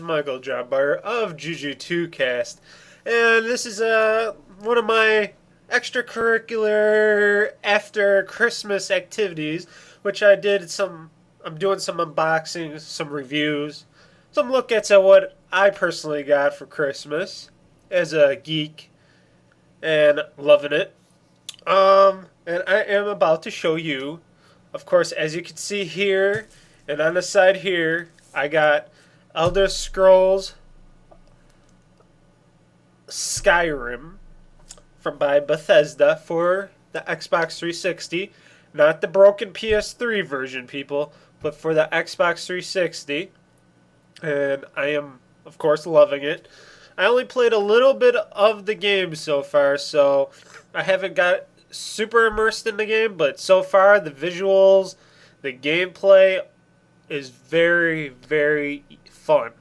Michael Jobbar of JuJu2-Cast, and this is one of my extracurricular after Christmas activities, which I'm doing some unboxing, some reviews, some look-ats at what I personally got for Christmas as a geek, and loving it. And I am about to show you, of course, as you can see here, and on the side here, I got Elder Scrolls Skyrim by Bethesda for the Xbox 360. Not the broken PS3 version, people, but for the Xbox 360. And I am, of course, loving it. I only played a little bit of the game so far, so I haven't got super immersed in the game, but so far the visuals, the gameplay is very, very fun.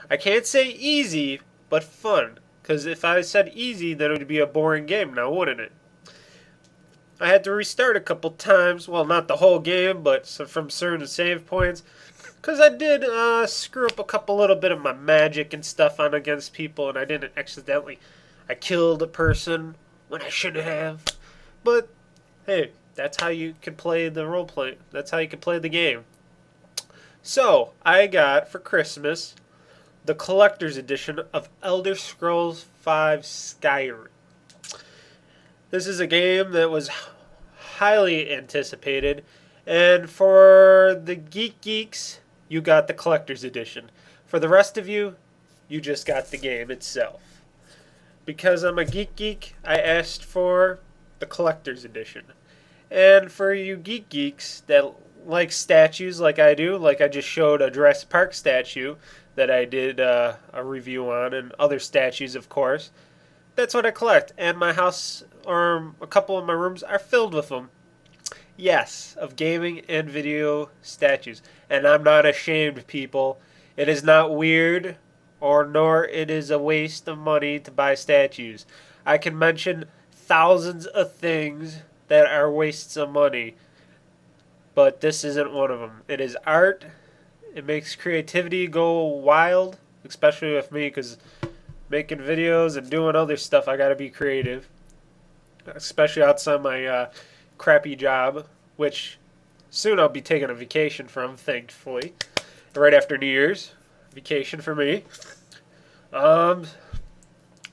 I can't say easy, but fun, because if I said easy, then it would be a boring game now, wouldn't it? I had to restart a couple times, well, not the whole game, but from certain save points, because I did screw up a little bit of my magic and stuff on against people, and I didn't accidentally. I killed a person when I shouldn't have. But, hey, that's how you can play the roleplay. That's how you can play the game. So, I got, for Christmas, the collector's edition of Elder Scrolls V Skyrim. This is a game that was highly anticipated, and for the geeks, you got the collector's edition. For the rest of you, you just got the game itself. Because I'm a geek, I asked for the collector's edition. And for you geeks that like statues like I do, like I just showed a Jurassic Park statue that I did a review on, and other statues, of course, that's what I collect. And my house, or a couple of my rooms, are filled with them. Yes, of gaming and video statues. And I'm not ashamed, people. It is not weird, nor it is a waste of money to buy statues. I can mention thousands of things that are wastes of money, but this isn't one of them. It is art. It makes creativity go wild, especially with me, because making videos and doing other stuff, I gotta be creative, especially outside my crappy job, which soon I'll be taking a vacation from, thankfully, right after New Year's. Vacation for me. And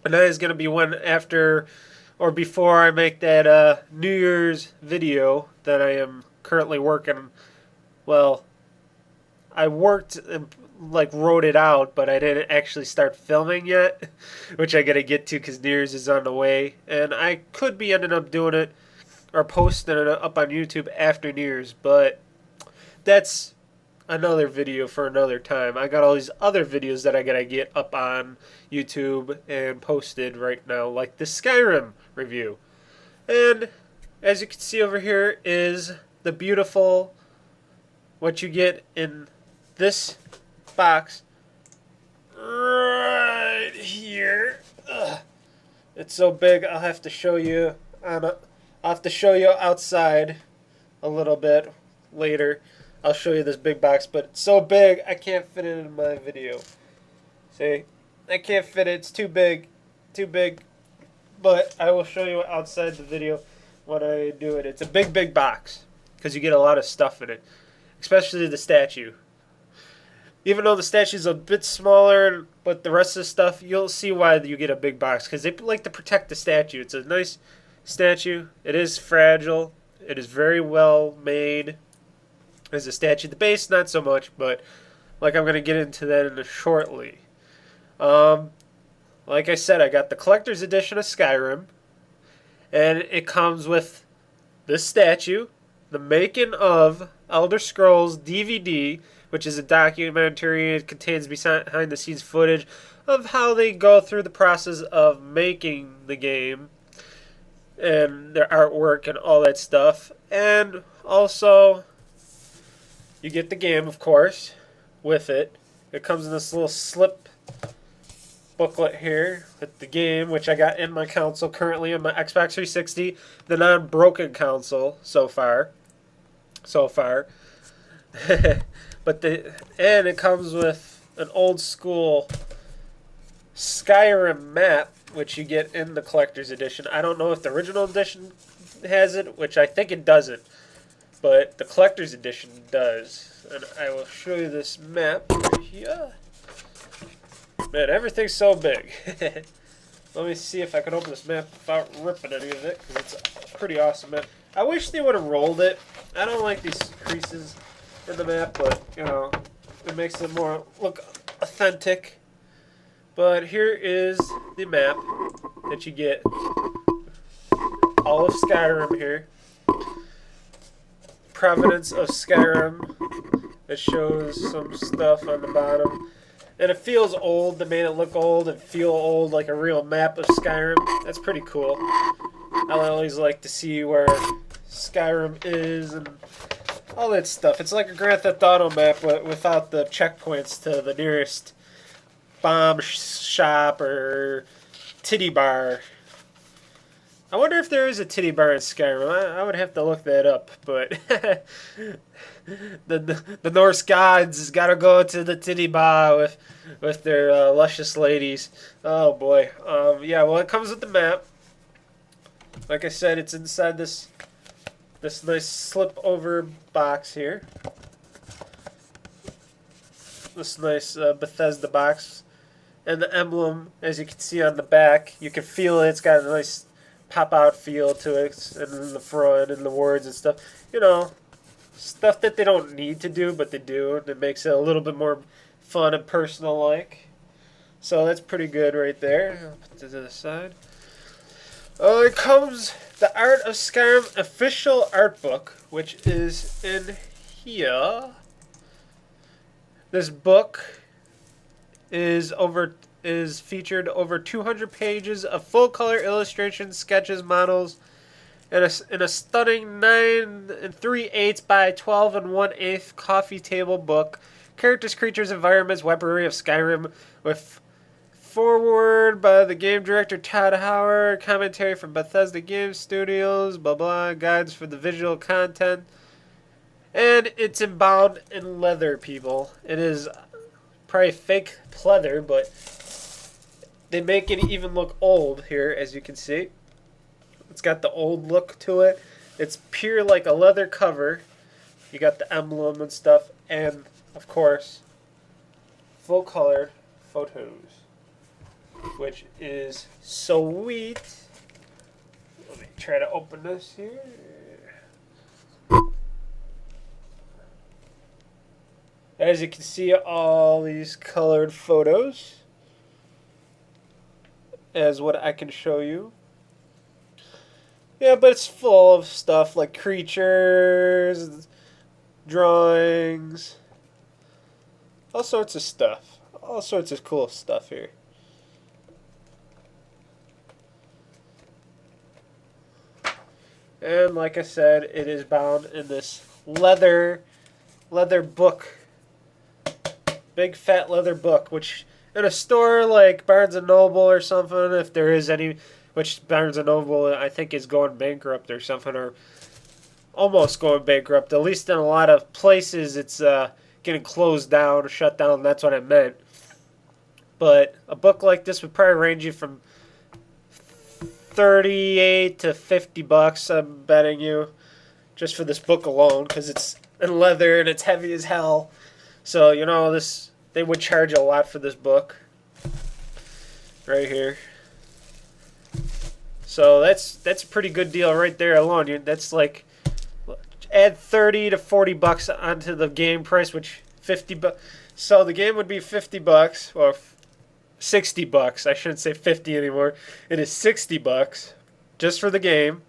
that is going to be one after or before I make that New Year's video that I am currently working. Well, I worked and wrote it out, but I didn't actually start filming yet, which I got to get to because New Year's is on the way. And I could be ending up doing it or posting it up on YouTube after New Year's, but that's another video for another time. I got all these other videos that I gotta get up on YouTube and posted right now, like the Skyrim review. And as you can see over here is the beautiful, what you get in this box right here. Ugh. It's so big, I'll have to show you outside a little bit later. I'll show you this big box, but it's so big I can't fit it in my video. See? I can't fit it. It's too big. But I will show you outside the video when I do it. It's a big box because you get a lot of stuff in it, especially the statue. Even though the statue's a bit smaller, but the rest of the stuff, you'll see why you get a big box, because they like to protect the statue. It's a nice statue. It is fragile. It is very well made. As a statue, the base not so much, but like I'm gonna get into that shortly. Like I said, I got the collector's edition of Skyrim, and it comes with this statue, the making of Elder Scrolls DVD, which is a documentary. It contains behind the scenes footage of how they go through the process of making the game and their artwork and all that stuff, and also you get the game, of course, with it. It comes in this little slip booklet here with the game, which I got in my console currently on my Xbox 360, the non-broken console so far. But and it comes with an old school Skyrim map, which you get in the collector's edition. I don't know if the original edition has it, which I think it doesn't, but the collector's edition does. And I will show you this map right here. Man, everything's so big. Let me see if I can open this map without ripping any of it, because it's a pretty awesome map. I wish they would have rolled it. I don't like these creases in the map, but, you know, it makes it more look authentic. But here is the map that you get. All of Skyrim here. Provenance of Skyrim. It shows some stuff on the bottom. And it feels old. They made it look old and feel old, like a real map of Skyrim. That's pretty cool. I always like to see where Skyrim is and all that stuff. It's like a Grand Theft Auto map, but without the checkpoints to the nearest bomb shop or titty bar. I wonder if there is a titty bar in Skyrim. I would have to look that up, but the Norse gods gotta go to the titty bar with their luscious ladies. Oh boy. Yeah, well, it comes with the map. Like I said, it's inside this nice slip over box here. This nice Bethesda box. And the emblem, as you can see on the back, you can feel it. It's got a nice pop-out feel to it, and in the front, and the words and stuff. You know, stuff that they don't need to do, but they do, and it makes it a little bit more fun and personal-like. So that's pretty good right there. I'll put this to the side. It comes the Art of Skyrim official art book, which is in here. This book is featured over 200 pages of full-color illustrations, sketches, models, and a stunning 9 3/8 by 12 1/8 coffee table book. Characters, creatures, environments, weaponry of Skyrim, with foreword by the game director Todd Howard, commentary from Bethesda Game Studios, blah blah, guides for the visual content, and it's bound in leather, people. It is probably fake pleather, but they make it even look old here, as you can see. It's got the old look to it. It's pure like a leather cover. You got the emblem and stuff, and of course, full color photos, which is sweet. Let me try to open this here. As you can see, all these colored photos as what I can show you. Yeah, but it's full of stuff like creatures, drawings, all sorts of stuff. All sorts of cool stuff here. And like I said, it is bound in this leather book. Big fat leather book, which in a store like Barnes & Noble or something, if there is any, which Barnes & Noble I think is going bankrupt or something, or almost going bankrupt. At least in a lot of places it's getting closed down or shut down. That's what I meant. But a book like this would probably range you from $38 to $50, I'm betting you, just for this book alone, because it's in leather and it's heavy as hell. So, you know, they would charge a lot for this book. Right here. So that's a pretty good deal right there alone. That's like, add 30 to 40 bucks onto the game price, which 50 bucks. So the game would be 50 bucks, or 60 bucks. I shouldn't say 50 anymore. It is 60 bucks just for the game.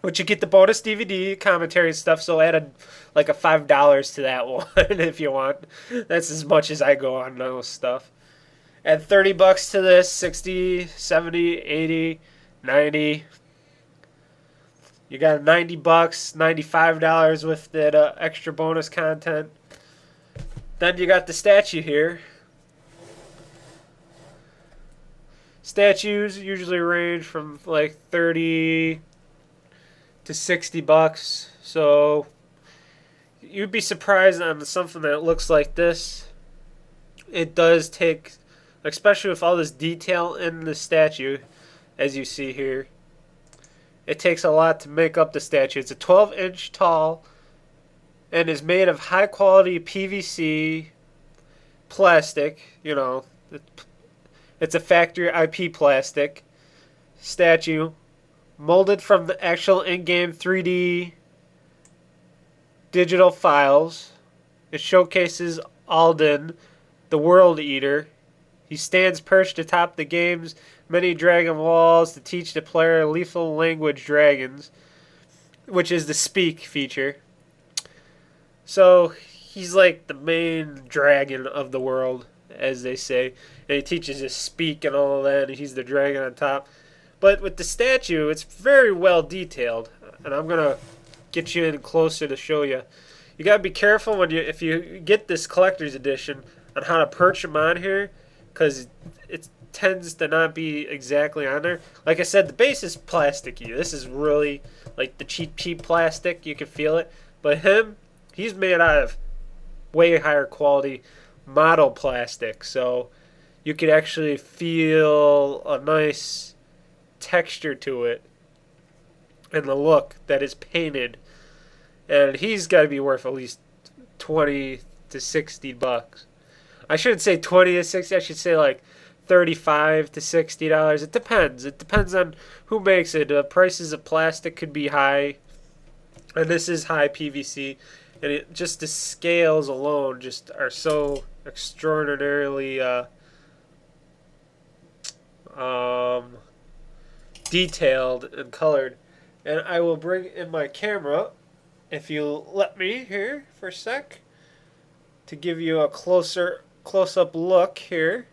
Which you get the bonus DVD, commentary and stuff, so add like a $5 to that one if you want. That's as much as I go on those stuff. Add 30 bucks to this, 60, 70, 80, 90. You got 90 bucks, $95 with that extra bonus content. Then you got the statue here. Statues usually range from like 30 to 60 bucks, so you'd be surprised on something that looks like this it does take, especially with all this detail in the statue, as you see here, it takes a lot to make up the statue. It's a 12-inch tall and is made of high-quality PVC plastic. You know, it's a factory IP plastic statue, molded from the actual in-game 3D digital files. It showcases Alden, the World Eater. He stands perched atop the game's many dragon walls to teach the player lethal language dragons, which is the speak feature. So he's like the main dragon of the world, as they say. And he teaches us speak and all of that, and he's the dragon on top. But with the statue, it's very well detailed. And I'm going to get you in closer to show you. You got to be careful when if you get this collector's edition on how to perch them on here, because it tends to not be exactly on there. Like I said, the base is plasticky. This is really like the cheap plastic. You can feel it. But he's made out of way higher quality model plastic. So you could actually feel a nice texture to it and the look that is painted. And he's got to be worth at least 20 to 60 bucks. I shouldn't say 20 to 60. I should say like $35 to $60. It depends. It depends on who makes it. The prices of plastic could be high, and this is high PVC. And it just the scales alone just are so extraordinarily detailed and colored. And I will bring in my camera, if you'll let me here for a sec, to give you a close-up look here.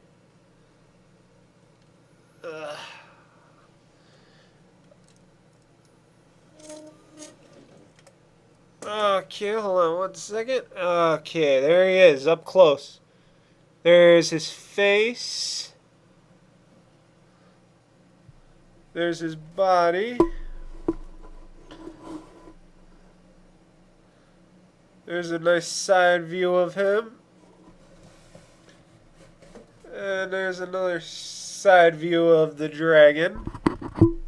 Okay, hold on one second. Okay, there he is, up close. There's his face. There's his body. There's a nice side view of him. And there's another side view of the dragon.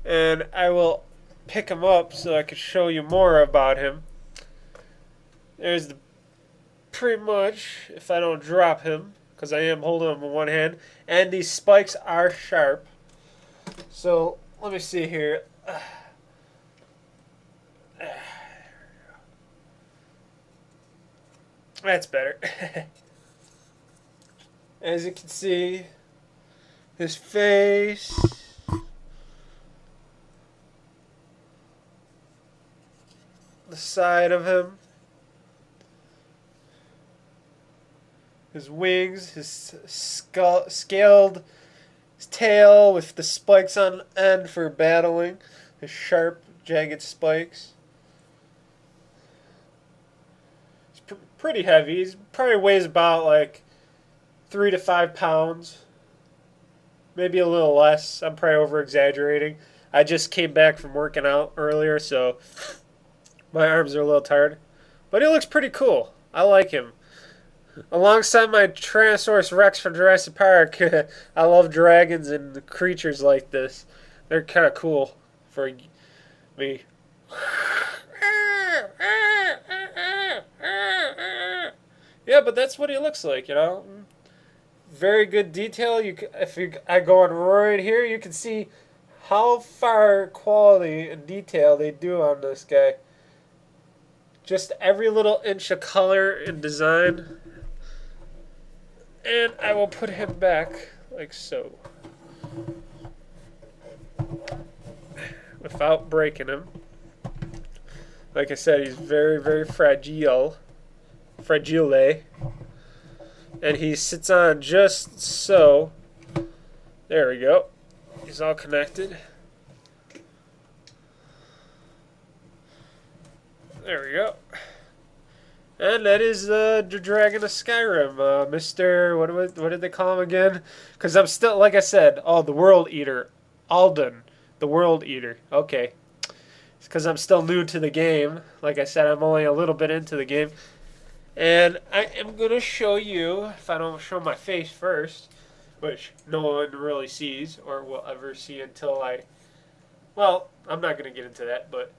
And I will pick him up so I can show you more about him. There's pretty much, if I don't drop him, because I am holding him in one hand, and these spikes are sharp. So let me see here. That's better. As you can see, his face, the side of him, his wings, his scaled his tail with the spikes on end for battling, his sharp, jagged spikes. He's pretty heavy. He probably weighs about like 3 to 5 pounds, maybe a little less. I'm probably over exaggerating. I just came back from working out earlier, so my arms are a little tired. But he looks pretty cool. I like him. Alongside my Tyrannosaurus Rex from Jurassic Park, I love dragons and creatures like this. They're kind of cool for me. Yeah, but that's what he looks like, you know. Very good detail. I go on right here, you can see how far quality and detail they do on this guy. Just every little inch of color and design. And I will put him back like so, without breaking him. Like I said, he's very, very fragile. And he sits on just so. There we go. He's all connected. There we go. And that is the dragon of Skyrim, Mr. What did they call him again? Because I'm still, like I said, the World Eater, Alden, the World Eater. Okay, it's because I'm still new to the game. Like I said, I'm only a little bit into the game, And I am going to show you, if I don't show my face first, which no one really sees or will ever see until well, I'm not going to get into that, but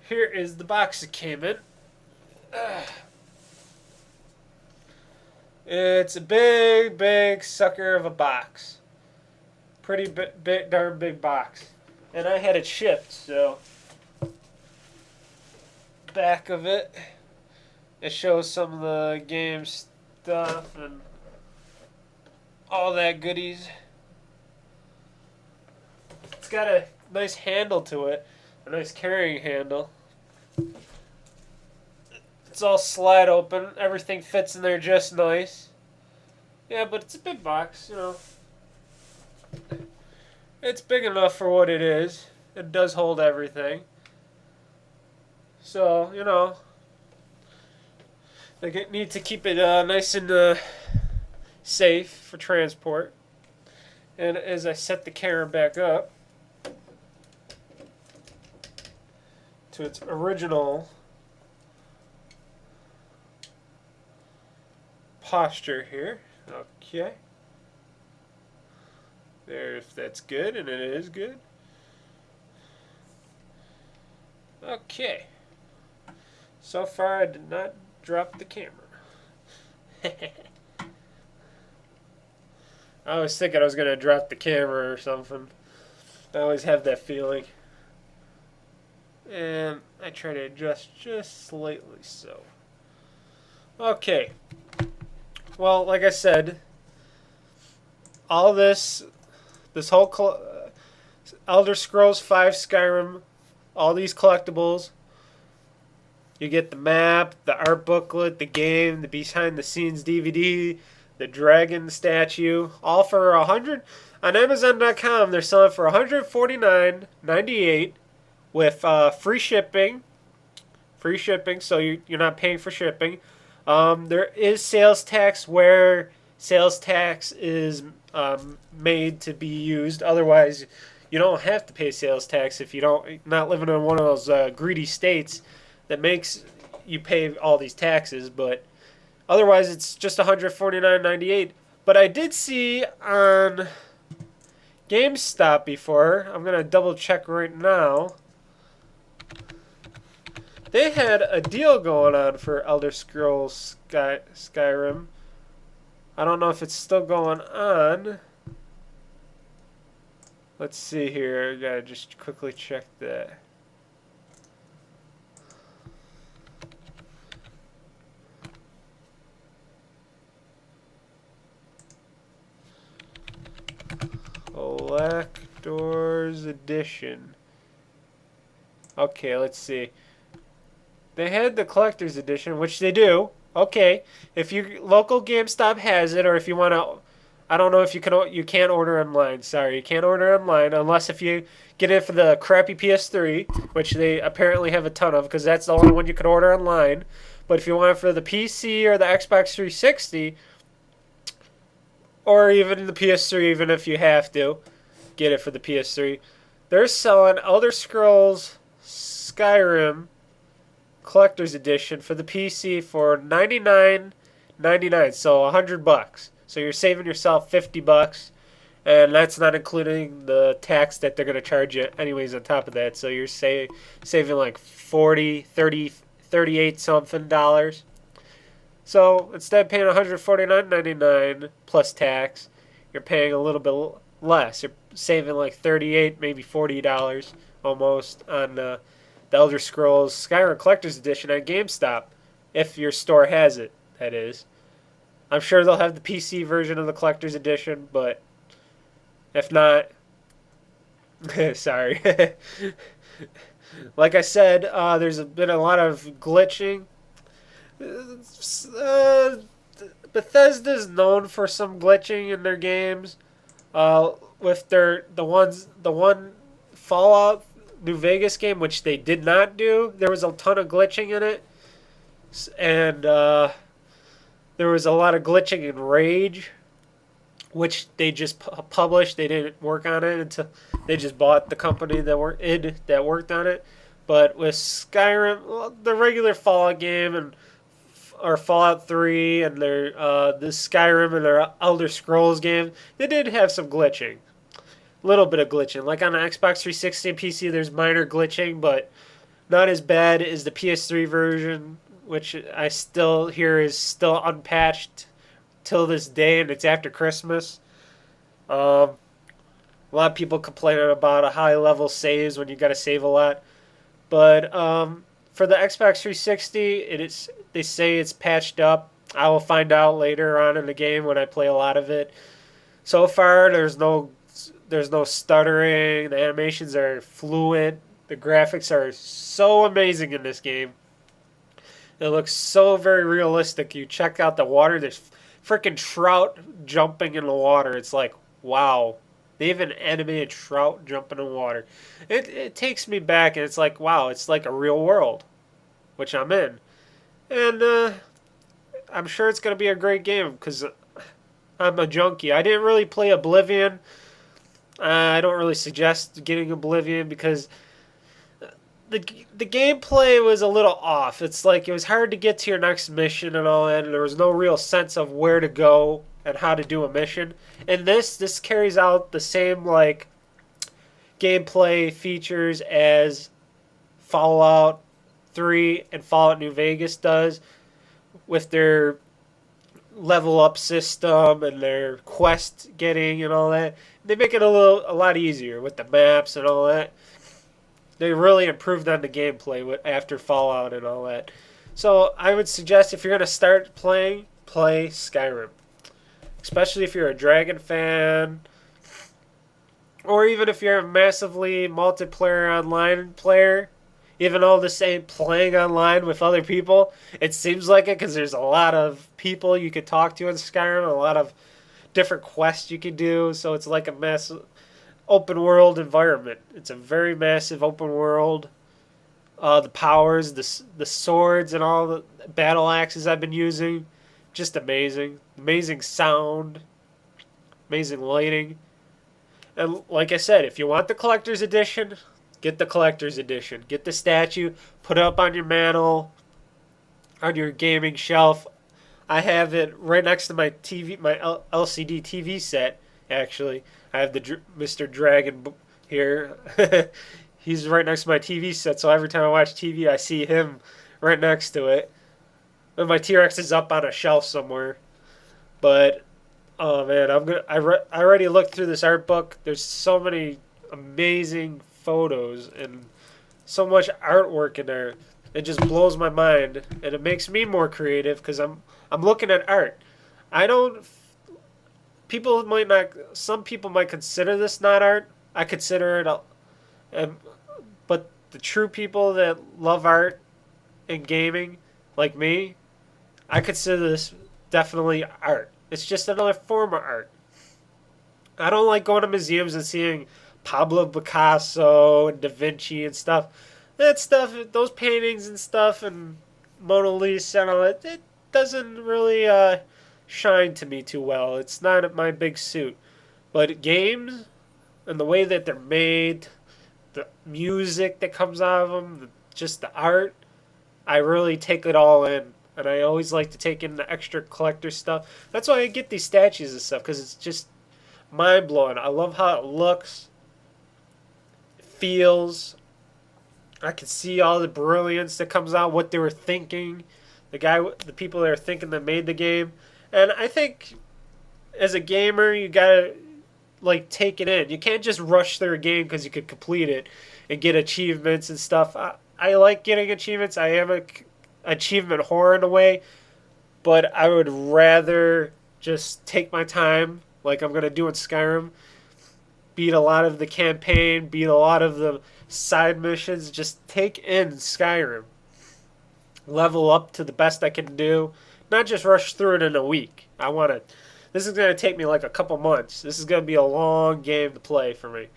here is the box it came in. It's a big, big sucker of a box. Pretty big, darn big box. And I had it shipped, so back of it, it shows some of the game stuff and all that goodies. It's got a nice handle to it, a nice carrying handle. It's all slide open. Everything fits in there just nice. Yeah, but it's a big box, you know. It's big enough for what it is. It does hold everything. So, you know, they need to keep it nice and safe for transport. And as I set the camera back up to its original posture here. Okay. There, if that's good, and it is good. Okay. So far, I did not drop the camera. I was thinking I was going to drop the camera or something. I always have that feeling. And I try to adjust just slightly so. Okay. Well, like I said, all this whole Elder Scrolls V Skyrim, all these collectibles, you get the map, the art booklet, the game, the behind the scenes DVD, the dragon statue, all for $100 on Amazon.com. They're selling for $149.98 with free shipping. Free shipping, so you're not paying for shipping. There is sales tax where sales tax is made to be used. Otherwise, you don't have to pay sales tax if you're not living in one of those greedy states that makes you pay all these taxes. But otherwise, it's just $149.98. But I did see on GameStop before. I'm gonna double check right now. They had a deal going on for Elder Scrolls Skyrim. I don't know if it's still going on. Let's see here. I gotta just quickly check that. Collector's Edition. Okay, let's see. They had the collector's edition, which they do. Okay, if your local GameStop has it, or if you want to, I don't know if you can't order online. Sorry, you can't order online unless if you get it for the crappy PS3, which they apparently have a ton of, because that's the only one you can order online. But if you want it for the PC or the Xbox 360, or even the PS3, even if you have to get it for the PS3, they're selling Elder Scrolls Skyrim Collector's Edition for the PC for $99.99, so $100. So you're saving yourself $50, and that's not including the tax that they're going to charge you anyways on top of that. So you're saving like 40, 30, 38 something dollars. So instead of paying $149.99 plus tax, you're paying a little bit less. You're saving like $38, maybe $40 almost on the Elder Scrolls Skyrim Collector's Edition at GameStop, if your store has it, that is. I'm sure they'll have the PC version of the Collector's Edition, but if not, sorry. Like I said, there's been a lot of glitching. Bethesda's known for some glitching in their games. With the one Fallout New Vegas game, which they did not do. There was a ton of glitching in it, and there was a lot of glitching in Rage, which they just published. They didn't work on it until they just bought the company that worked on it. But with Skyrim, well, the regular Fallout game and or Fallout 3 and their the Skyrim and their Elder Scrolls game, they did have some glitching. A little bit of glitching. Like on the Xbox 360 and PC, there's minor glitching, but not as bad as the PS3 version, which I still hear is still unpatched till this day, and it's after Christmas. A lot of people complaining about a high level saves when you got to save a lot. But for the Xbox 360, they say it's patched up. I will find out later on in the game when I play a lot of it. So far, there's no stuttering. The animations are fluent. The graphics are so amazing in this game. It looks so very realistic. You check out the water. There's freaking trout jumping in the water. It's like, wow. They even animated trout jumping in the water. It takes me back, and it's like, wow, it's like a real world, which I'm in. And I'm sure it's going to be a great game because I'm a junkie. I didn't really play Oblivion. I don't really suggest getting Oblivion because the gameplay was a little off. It's like it was hard to get to your next mission and all that, and there was no real sense of where to go and how to do a mission. And this carries out the same like gameplay features as Fallout 3 and Fallout New Vegas does with their level up system and their quest getting and all that. They make it a lot easier with the maps and all that. They really improved on the gameplay after Fallout and all that. So I would suggest if you're going to start playing, play Skyrim. Especially if you're a Dragon fan. Or even if you're a massively multiplayer online player. Even though this ain't playing online with other people. It seems like it because there's a lot of people you could talk to in Skyrim. A lot of different quests you can do. So it's like a massive open world environment. It's a very massive open world. The powers, the swords, and all the battle axes I've been using, just amazing. Amazing sound, amazing lighting. And like I said, if you want the collector's edition, get the collector's edition. Get the statue, put it up on your mantle, on your gaming shelf. I have it right next to my TV, my LCD TV set. Actually, I have the Mr. Dragon here. He's right next to my TV set, so every time I watch TV, I see him right next to it. And my T-Rex is up on a shelf somewhere. But oh man, I already looked through this art book. There's so many amazing photos and so much artwork in there. It just blows my mind, and it makes me more creative because I'm looking at art. Some people might consider this not art. I consider it, but the true people that love art and gaming, like me, I consider this definitely art. It's just another form of art. I don't like going to museums and seeing Pablo Picasso and Da Vinci and stuff. That stuff, those paintings and stuff, and Mona Lisa and all that, it doesn't really shine to me too well. It's not my big suit. But games and the way that they're made, the music that comes out of them, just the art, I really take it all in. And I always like to take in the extra collector stuff. That's why I get these statues and stuff, because it's just mind-blowing. I love how it looks, it feels. I can see all the brilliance that comes out, what they were thinking, the people that are thinking that made the game. And I think as a gamer, you gotta like take it in. You can't just rush through a game because you could complete it and get achievements and stuff. I like getting achievements. I am a achievement whore in a way, but I would rather just take my time like I'm gonna do in Skyrim, beat a lot of the campaign, beat a lot of the side missions, just take in Skyrim, level up to the best I can do, not just rush through it in a week. This is gonna take me like a couple months. This is gonna be a long game to play for me.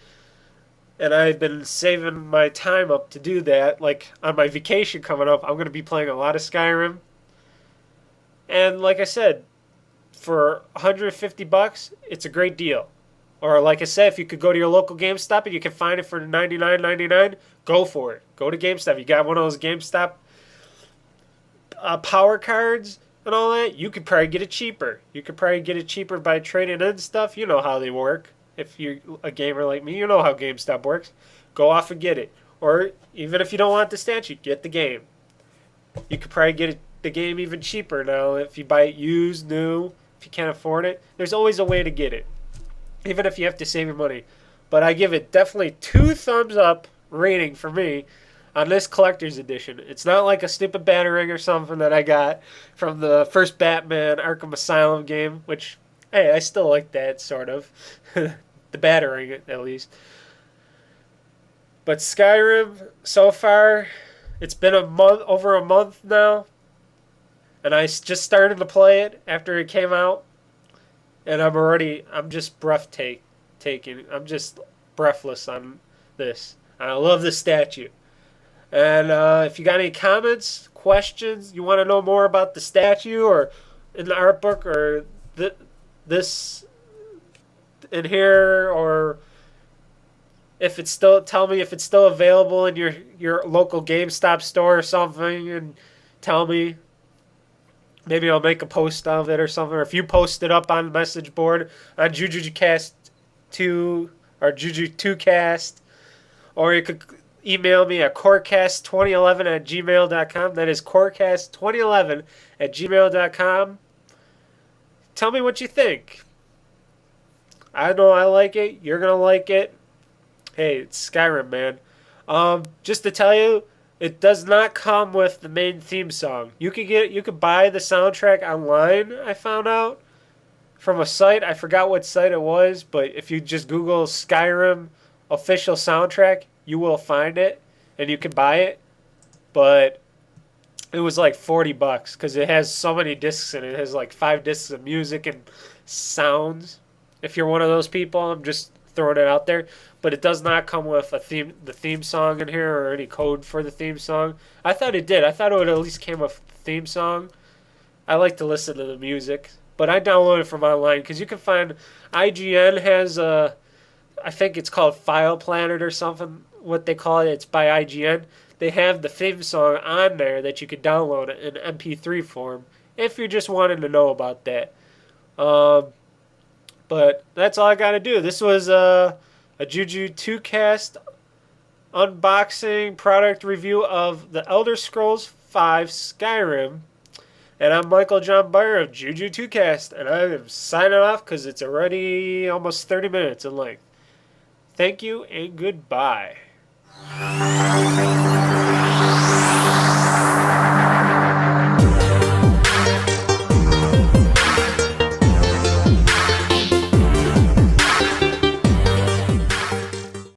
And I've been saving my time up to do that. Like, on my vacation coming up, I'm going to be playing a lot of Skyrim. And like I said, for $150, it's a great deal. Or like I said, if you could go to your local GameStop and you can find it for $99.99, go for it. Go to GameStop. You got one of those GameStop power cards and all that, you could probably get it cheaper. You could probably get it cheaper by trading in stuff. You know how they work. If you're a gamer like me, you know how GameStop works. Go off and get it. Or even if you don't want the statue, get the game. You could probably get the game even cheaper now if you buy it used, new. If you can't afford it, there's always a way to get it, even if you have to save your money. But I give it definitely 2 thumbs up rating for me on this collector's edition. It's not like a stupid Batarang or something that I got from the first Batman Arkham Asylum game, which, hey, I still like that, sort of. The Batarang, at least. But Skyrim, so far, it's been over a month now. And I just started to play it after it came out. And I'm just breathtaking. I'm just breathless on this. I love the statue. And if you got any comments, questions, you want to know more about the statue or in the art book or this in here, or if it's still, tell me if it's still available in your local GameStop store or something, and tell me. Maybe I'll make a post of it or something. Or if you post it up on the message board on JuJu2 or JuJu2cast, or you could email me at corecast2011@gmail.com. That is corecast2011@gmail.com. Tell me what you think. I know I like it. You're going to like it. Hey, it's Skyrim, man. Just to tell you, it does not come with the main theme song. You could buy the soundtrack online, I found out, from a site. I forgot what site it was, but if you just Google Skyrim official soundtrack, you will find it, and you can buy it. But it was like $40 because it has so many discs in it. It has like 5 discs of music and sounds. If you're one of those people, I'm just throwing it out there. But it does not come with the theme song in here or any code for the theme song. I thought it did. I thought it would at least came with the theme song. I like to listen to the music, but I download it from online because you can find IGN has a, I think it's called File Planet or something. What they call it, it's by IGN. They have the theme song on there that you could download in MP3 form if you're just wanting to know about that. But that's all I got to do. This was a JuJu2cast unboxing product review of the Elder Scrolls V Skyrim. And I'm Michael John Byer of JuJu2cast, and I am signing off because it's already almost 30 minutes in length. Thank you and goodbye.